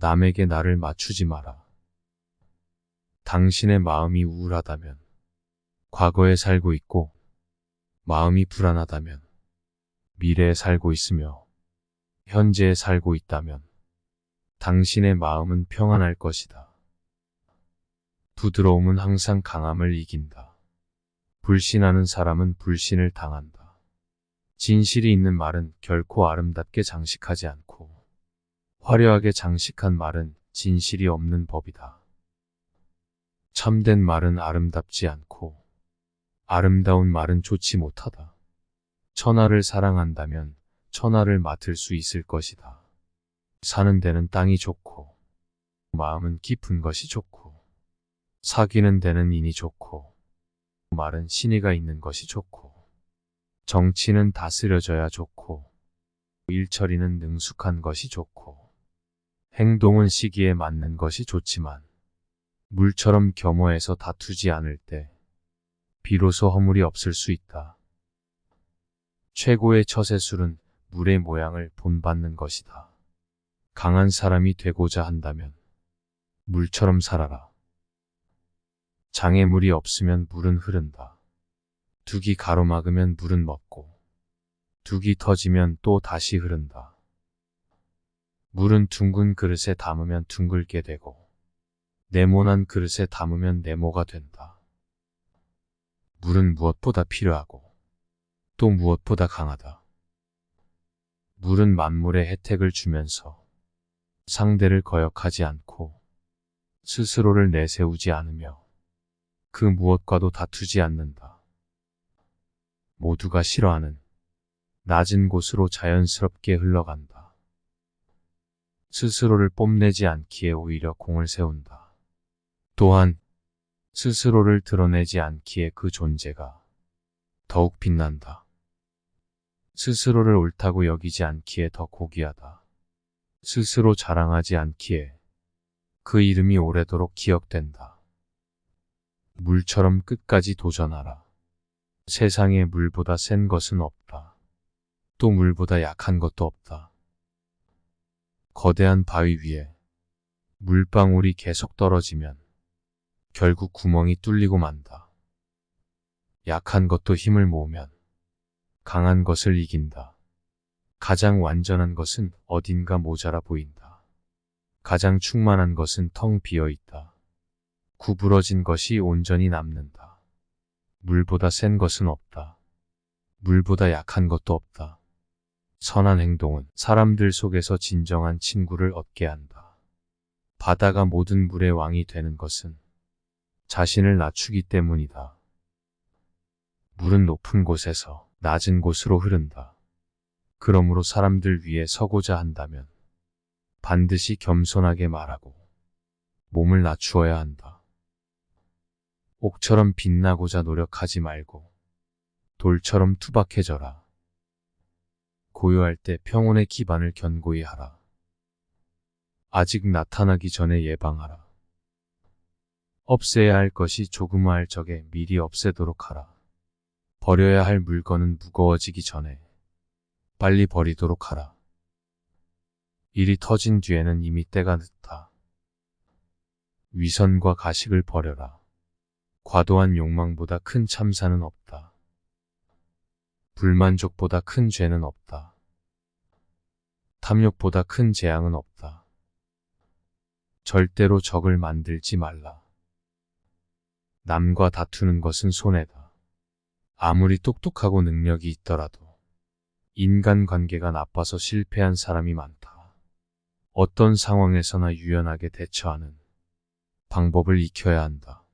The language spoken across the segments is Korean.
남에게 나를 맞추지 마라. 당신의 마음이 우울하다면, 과거에 살고 있고, 마음이 불안하다면, 미래에 살고 있으며, 현재에 살고 있다면, 당신의 마음은 평안할 것이다. 부드러움은 항상 강함을 이긴다. 불신하는 사람은 불신을 당한다. 진실이 있는 말은 결코 아름답게 장식하지 않고, 화려하게 장식한 말은 진실이 없는 법이다. 참된 말은 아름답지 않고, 아름다운 말은 좋지 못하다. 천하를 사랑한다면 천하를 맡을 수 있을 것이다. 사는 데는 땅이 좋고, 마음은 깊은 것이 좋고, 사귀는 데는 인이 좋고, 말은 신의가 있는 것이 좋고, 정치는 다스려져야 좋고, 일처리는 능숙한 것이 좋고, 행동은 시기에 맞는 것이 좋지만, 물처럼 겸허해서 다투지 않을 때, 비로소 허물이 없을 수 있다. 최고의 처세술은 물의 모양을 본받는 것이다. 강한 사람이 되고자 한다면, 물처럼 살아라. 장에 물이 없으면 물은 흐른다. 둑이 가로막으면 물은 멎고, 둑이 터지면 또 다시 흐른다. 물은 둥근 그릇에 담으면 둥글게 되고, 네모난 그릇에 담으면 네모가 된다. 물은 무엇보다 필요하고, 또 무엇보다 강하다. 물은 만물에 혜택을 주면서 상대를 거역하지 않고 스스로를 내세우지 않으며 그 무엇과도 다투지 않는다. 모두가 싫어하는 낮은 곳으로 자연스럽게 흘러간다. 스스로를 뽐내지 않기에 오히려 공을 세운다. 또한 스스로를 드러내지 않기에 그 존재가 더욱 빛난다. 스스로를 옳다고 여기지 않기에 더 고귀하다. 스스로 자랑하지 않기에 그 이름이 오래도록 기억된다. 물처럼 끝까지 도전하라. 세상에 물보다 센 것은 없다. 또 물보다 약한 것도 없다. 거대한 바위 위에 물방울이 계속 떨어지면 결국 구멍이 뚫리고 만다. 약한 것도 힘을 모으면 강한 것을 이긴다. 가장 완전한 것은 어딘가 모자라 보인다. 가장 충만한 것은 텅 비어 있다. 구부러진 것이 온전히 남는다. 물보다 센 것은 없다. 물보다 약한 것도 없다. 선한 행동은 사람들 속에서 진정한 친구를 얻게 한다. 바다가 모든 물의 왕이 되는 것은 자신을 낮추기 때문이다. 물은 높은 곳에서 낮은 곳으로 흐른다. 그러므로 사람들 위에 서고자 한다면 반드시 겸손하게 말하고 몸을 낮추어야 한다. 옥처럼 빛나고자 노력하지 말고 돌처럼 투박해져라. 고요할 때 평온의 기반을 견고히 하라. 아직 나타나기 전에 예방하라. 없애야 할 것이 조그마할 적에 미리 없애도록 하라. 버려야 할 물건은 무거워지기 전에 빨리 버리도록 하라. 일이 터진 뒤에는 이미 때가 늦다. 위선과 가식을 버려라. 과도한 욕망보다 큰 참사는 없다. 불만족보다 큰 죄는 없다. 탐욕보다 큰 재앙은 없다. 절대로 적을 만들지 말라. 남과 다투는 것은 손해다. 아무리 똑똑하고 능력이 있더라도 인간관계가 나빠서 실패한 사람이 많다. 어떤 상황에서나 유연하게 대처하는 방법을 익혀야 한다.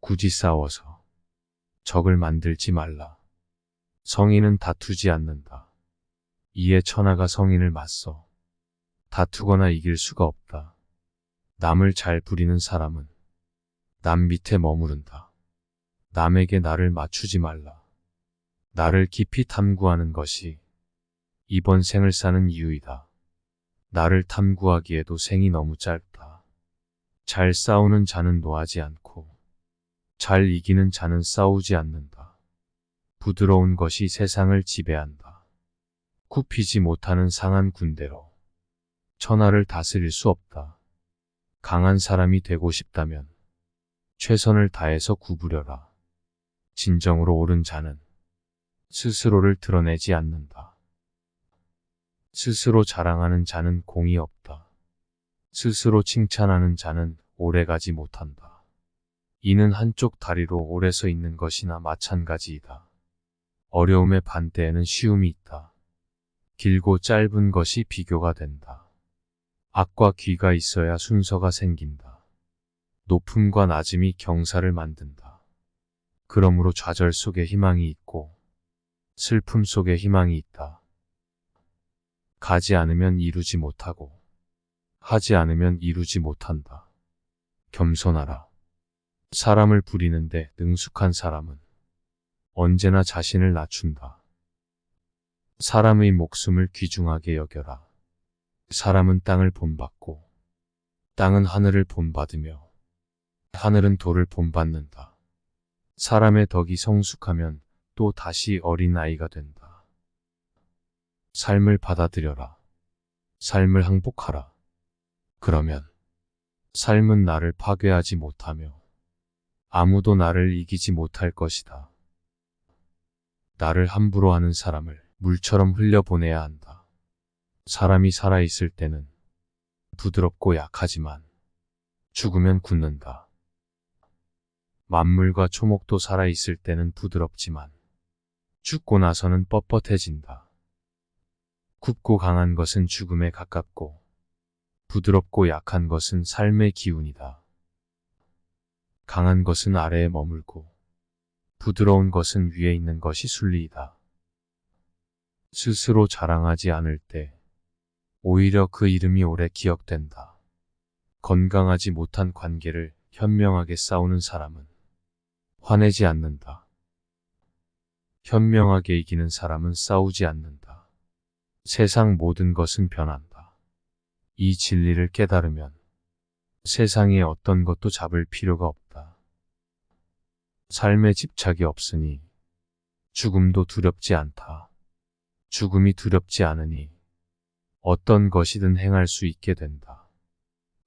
굳이 싸워서 적을 만들지 말라. 성인은 다투지 않는다. 이에 천하가 성인을 맞서 다투거나 이길 수가 없다. 남을 잘 부리는 사람은 남 밑에 머무른다. 남에게 나를 맞추지 말라. 나를 깊이 탐구하는 것이 이번 생을 사는 이유이다. 나를 탐구하기에도 생이 너무 짧다. 잘 싸우는 자는 노하지 않고 잘 이기는 자는 싸우지 않는다. 부드러운 것이 세상을 지배한다. 굽히지 못하는 상한 군대로 천하를 다스릴 수 없다. 강한 사람이 되고 싶다면 최선을 다해서 구부려라. 진정으로 옳은 자는 스스로를 드러내지 않는다. 스스로 자랑하는 자는 공이 없다. 스스로 칭찬하는 자는 오래가지 못한다. 이는 한쪽 다리로 오래 서 있는 것이나 마찬가지이다. 어려움의 반대에는 쉬움이 있다. 길고 짧은 것이 비교가 된다. 악과 귀가 있어야 순서가 생긴다. 높음과 낮음이 경사를 만든다. 그러므로 좌절 속에 희망이 있고 슬픔 속에 희망이 있다. 가지 않으면 이루지 못하고 하지 않으면 이루지 못한다. 겸손하라. 사람을 부리는데 능숙한 사람은 언제나 자신을 낮춘다. 사람의 목숨을 귀중하게 여겨라. 사람은 땅을 본받고 땅은 하늘을 본받으며 하늘은 돌을 본받는다. 사람의 덕이 성숙하면 또 다시 어린아이가 된다. 삶을 받아들여라. 삶을 항복하라. 그러면 삶은 나를 파괴하지 못하며 아무도 나를 이기지 못할 것이다. 나를 함부로 하는 사람을 물처럼 흘려보내야 한다. 사람이 살아있을 때는 부드럽고 약하지만 죽으면 굳는다. 만물과 초목도 살아있을 때는 부드럽지만 죽고 나서는 뻣뻣해진다. 굽고 강한 것은 죽음에 가깝고 부드럽고 약한 것은 삶의 기운이다. 강한 것은 아래에 머물고 부드러운 것은 위에 있는 것이 순리이다. 스스로 자랑하지 않을 때 오히려 그 이름이 오래 기억된다. 건강하지 못한 관계를 현명하게 싸우는 사람은 화내지 않는다. 현명하게 이기는 사람은 싸우지 않는다. 세상 모든 것은 변한다. 이 진리를 깨달으면 세상에 어떤 것도 잡을 필요가 없다. 삶에 집착이 없으니 죽음도 두렵지 않다. 죽음이 두렵지 않으니 어떤 것이든 행할 수 있게 된다.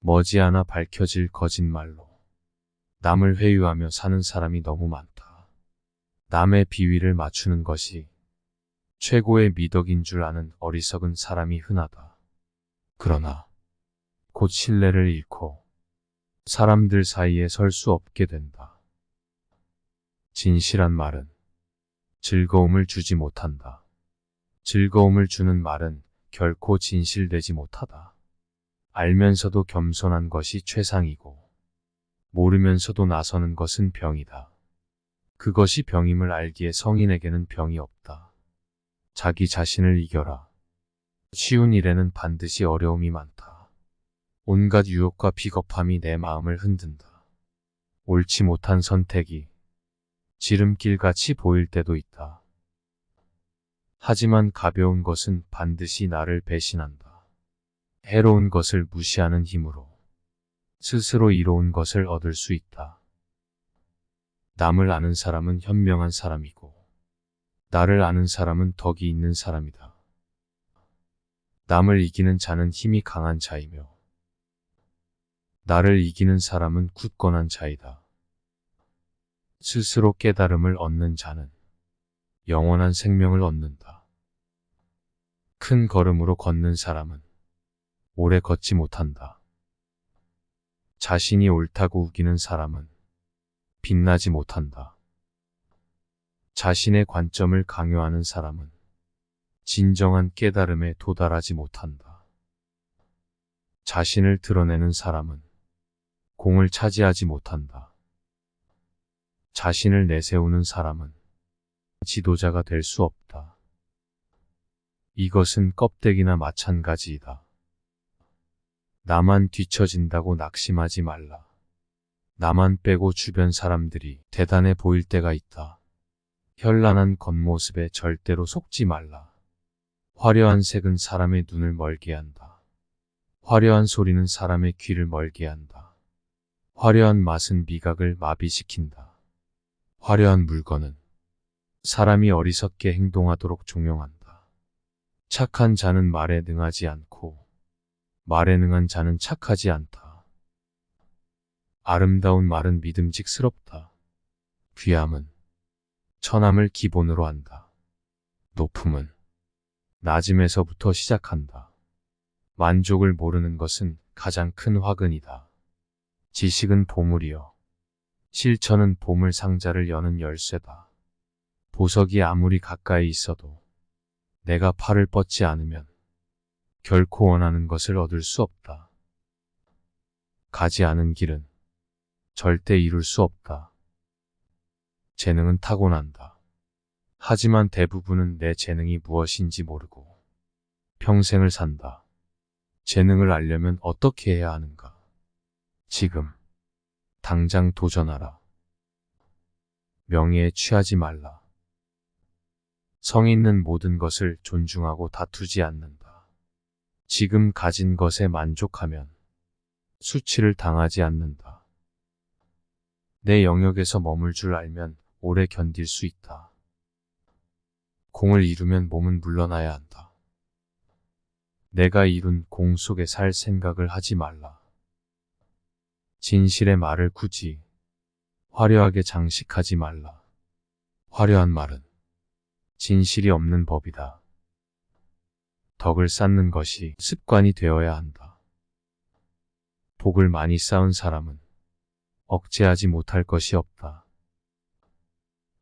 머지않아 밝혀질 거짓말로 남을 회유하며 사는 사람이 너무 많다. 남의 비위를 맞추는 것이 최고의 미덕인 줄 아는 어리석은 사람이 흔하다. 그러나 곧 신뢰를 잃고 사람들 사이에 설 수 없게 된다. 진실한 말은 즐거움을 주지 못한다. 즐거움을 주는 말은 결코 진실되지 못하다. 알면서도 겸손한 것이 최상이고 모르면서도 나서는 것은 병이다. 그것이 병임을 알기에 성인에게는 병이 없다. 자기 자신을 이겨라. 쉬운 일에는 반드시 어려움이 많다. 온갖 유혹과 비겁함이 내 마음을 흔든다. 옳지 못한 선택이 지름길같이 보일 때도 있다. 하지만 가벼운 것은 반드시 나를 배신한다. 해로운 것을 무시하는 힘으로 스스로 이로운 것을 얻을 수 있다. 남을 아는 사람은 현명한 사람이고 나를 아는 사람은 덕이 있는 사람이다. 남을 이기는 자는 힘이 강한 자이며 나를 이기는 사람은 굳건한 자이다. 스스로 깨달음을 얻는 자는 영원한 생명을 얻는다. 큰 걸음으로 걷는 사람은 오래 걷지 못한다. 자신이 옳다고 우기는 사람은 빛나지 못한다. 자신의 관점을 강요하는 사람은 진정한 깨달음에 도달하지 못한다. 자신을 드러내는 사람은 공을 차지하지 못한다. 자신을 내세우는 사람은 지도자가 될 수 없다. 이것은 껍데기나 마찬가지이다. 나만 뒤처진다고 낙심하지 말라. 나만 빼고 주변 사람들이 대단해 보일 때가 있다. 현란한 겉모습에 절대로 속지 말라. 화려한 색은 사람의 눈을 멀게 한다. 화려한 소리는 사람의 귀를 멀게 한다. 화려한 맛은 미각을 마비시킨다. 화려한 물건은 사람이 어리석게 행동하도록 종용한다. 착한 자는 말에 능하지 않고 말에 능한 자는 착하지 않다. 아름다운 말은 믿음직스럽다. 귀함은 천함을 기본으로 한다. 높음은 낮음에서부터 시작한다. 만족을 모르는 것은 가장 큰 화근이다. 지식은 보물이요. 실천은 보물 상자를 여는 열쇠다. 보석이 아무리 가까이 있어도 내가 팔을 뻗지 않으면 결코 원하는 것을 얻을 수 없다. 가지 않은 길은 절대 이룰 수 없다. 재능은 타고난다. 하지만 대부분은 내 재능이 무엇인지 모르고 평생을 산다. 재능을 알려면 어떻게 해야 하는가? 지금, 당장 도전하라. 명예에 취하지 말라. 성의 있는 모든 것을 존중하고 다투지 않는다. 지금 가진 것에 만족하면 수치를 당하지 않는다. 내 영역에서 머물 줄 알면 오래 견딜 수 있다. 공을 이루면 몸은 물러나야 한다. 내가 이룬 공 속에 살 생각을 하지 말라. 진실의 말을 굳이 화려하게 장식하지 말라. 화려한 말은 진실이 없는 법이다. 덕을 쌓는 것이 습관이 되어야 한다. 복을 많이 쌓은 사람은 억제하지 못할 것이 없다.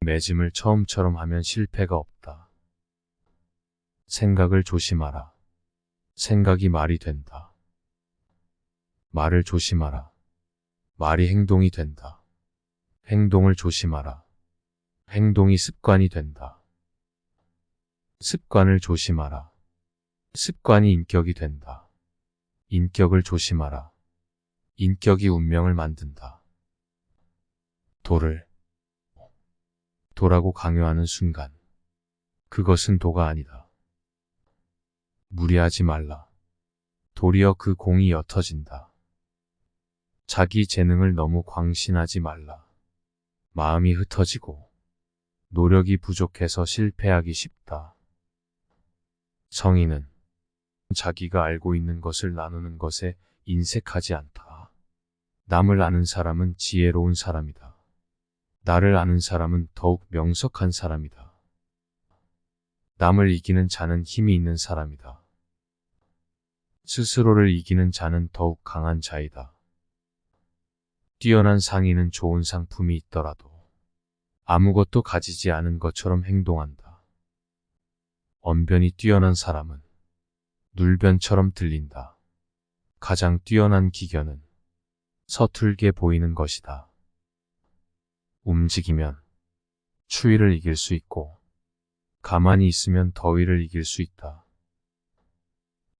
매짐을 처음처럼 하면 실패가 없다. 생각을 조심하라. 생각이 말이 된다. 말을 조심하라. 말이 행동이 된다. 행동을 조심하라. 행동이 습관이 된다. 습관을 조심하라. 습관이 인격이 된다. 인격을 조심하라. 인격이 운명을 만든다. 도라고 강요하는 순간 그것은 도가 아니다. 무리하지 말라. 도리어 그 공이 옅어진다. 자기 재능을 너무 광신하지 말라. 마음이 흩어지고 노력이 부족해서 실패하기 쉽다. 성의는 자기가 알고 있는 것을 나누는 것에 인색하지 않다. 남을 아는 사람은 지혜로운 사람이다. 나를 아는 사람은 더욱 명석한 사람이다. 남을 이기는 자는 힘이 있는 사람이다. 스스로를 이기는 자는 더욱 강한 자이다. 뛰어난 상인은 좋은 상품이 있더라도 아무것도 가지지 않은 것처럼 행동한다. 언변이 뛰어난 사람은 눌변처럼 들린다. 가장 뛰어난 기견은 서툴게 보이는 것이다. 움직이면 추위를 이길 수 있고 가만히 있으면 더위를 이길 수 있다.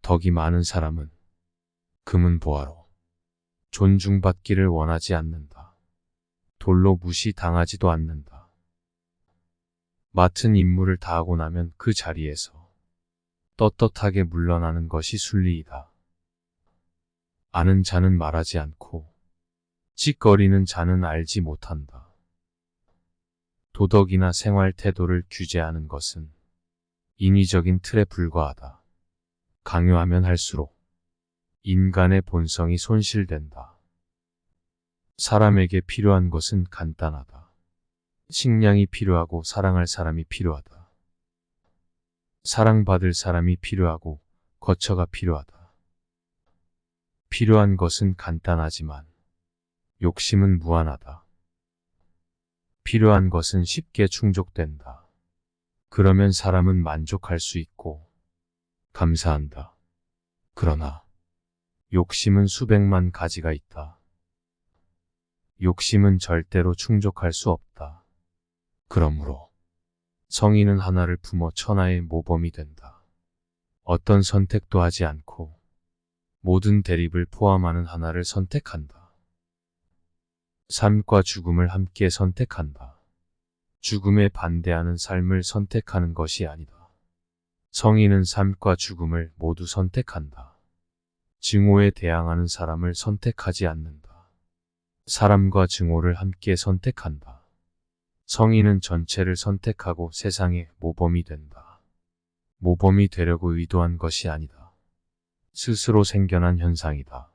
덕이 많은 사람은 금은 보화로 존중받기를 원하지 않는다. 돌로 무시당하지도 않는다. 맡은 임무를 다하고 나면 그 자리에서 떳떳하게 물러나는 것이 순리이다. 아는 자는 말하지 않고 찌꺼리는 자는 알지 못한다. 도덕이나 생활 태도를 규제하는 것은 인위적인 틀에 불과하다. 강요하면 할수록 인간의 본성이 손실된다. 사람에게 필요한 것은 간단하다. 식량이 필요하고 사랑할 사람이 필요하다. 사랑받을 사람이 필요하고 거처가 필요하다. 필요한 것은 간단하지만 욕심은 무한하다. 필요한 것은 쉽게 충족된다. 그러면 사람은 만족할 수 있고 감사한다. 그러나 욕심은 수백만 가지가 있다. 욕심은 절대로 충족할 수 없다. 그러므로 성의는 하나를 품어 천하의 모범이 된다. 어떤 선택도 하지 않고 모든 대립을 포함하는 하나를 선택한다. 삶과 죽음을 함께 선택한다. 죽음에 반대하는 삶을 선택하는 것이 아니다. 성의는 삶과 죽음을 모두 선택한다. 증오에 대항하는 사람을 선택하지 않는다. 사람과 증오를 함께 선택한다. 성의는 전체를 선택하고 세상의 모범이 된다. 모범이 되려고 의도한 것이 아니다. 스스로 생겨난 현상이다.